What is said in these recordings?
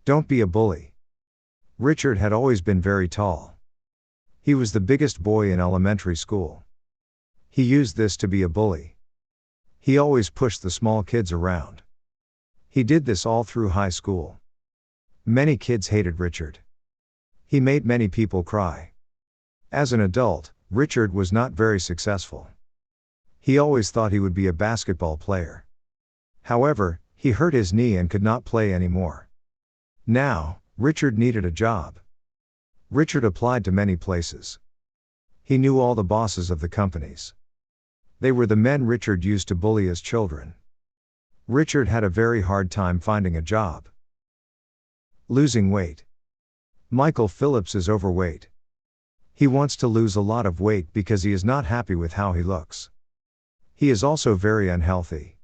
Don't be a bully. Richard had always been very tall. He was the biggest boy in elementary school. He used this to be a bully. He always pushed the small kids around. He did this all through high school. Many kids hated Richard. He made many people cry. As an adult, Richard was not very successful. He always thought he would be a basketball player. However, he hurt his knee and could not play anymore. Now, Richard needed a job. Richard applied to many places. He knew all the bosses of the companies. They were the men Richard used to bully as children. Richard had a very hard time finding a job. Losing weight. Michael Phillips is overweight. He wants to lose a lot of weight because he is not happy with how he looks. He is also very unhealthy.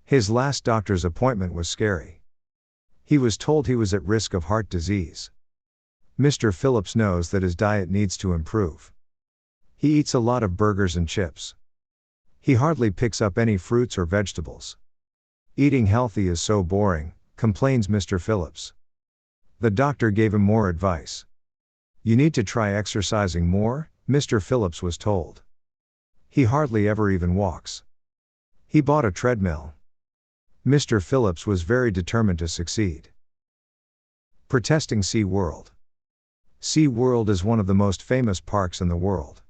His last doctor's appointment was scary. He was told he was at risk of heart disease. Mr. Phillips knows that his diet needs to improve. He eats a lot of burgers and chips. He hardly picks up any fruits or vegetables. Eating healthy is so boring, complains Mr. Phillips. The doctor gave him more advice. You need to try exercising more, Mr. Phillips was told. He hardly ever even walks. He bought a treadmill. Mr. Phillips was very determined to succeed. Protesting Sea World. Sea World is one of the most famous parks in the world.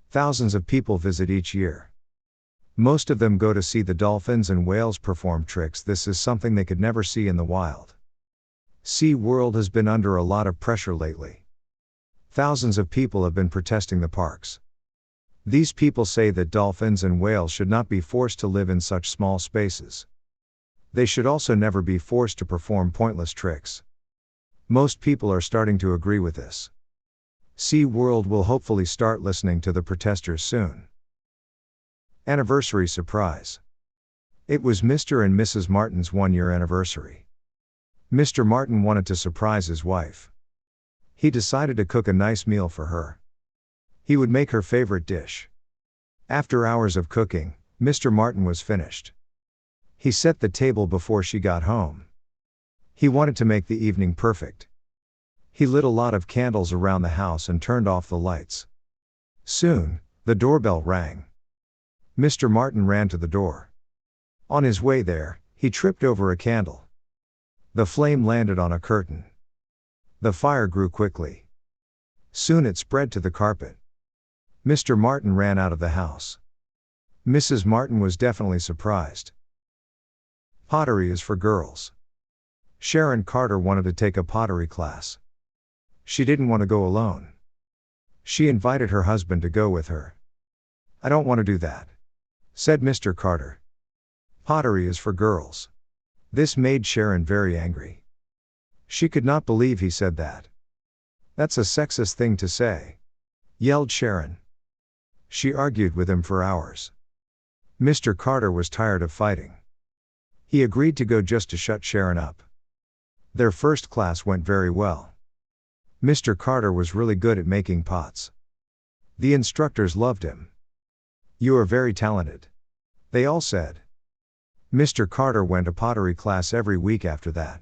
Thousands of people visit each year. Most of them go to see the dolphins and whales perform tricks. This is something they could never see in the wild. Sea World has been under a lot of pressure lately. Thousands of people have been protesting the parks. These people say that dolphins and whales should not be forced to live in such small spaces. They should also never be forced to perform pointless tricks. Most people are starting to agree with this. Sea World will hopefully start listening to the protesters soon. Anniversary surprise. It was Mr. and Mrs. Martin's one-year anniversary. Mr. Martin wanted to surprise his wife. He decided to cook a nice meal for her. He would make her favorite dish. After hours of cooking, Mr. Martin was finished. He set the table before she got home. He wanted to make the evening perfect. He lit a lot of candles around the house and turned off the lights. Soon, the doorbell rang. Mr. Martin ran to the door. On his way there, he tripped over a candle. The flame landed on a curtain. The fire grew quickly. Soon it spread to the carpet. Mr. Martin ran out of the house. Mrs. Martin was definitely surprised. Pottery is for girls. Sharon Carter wanted to take a pottery class. She didn't want to go alone. She invited her husband to go with her. I don't want to do that, said Mr. Carter. Pottery is for girls. This made Sharon very angry. She could not believe he said that. That's a sexist thing to say, yelled Sharon. She argued with him for hours. Mr. Carter was tired of fighting. He agreed to go just to shut Sharon up. Their first class went very well. Mr. Carter was really good at making pots. The instructors loved him. You are very talented, they all said. Mr. Carter went to pottery class every week after that.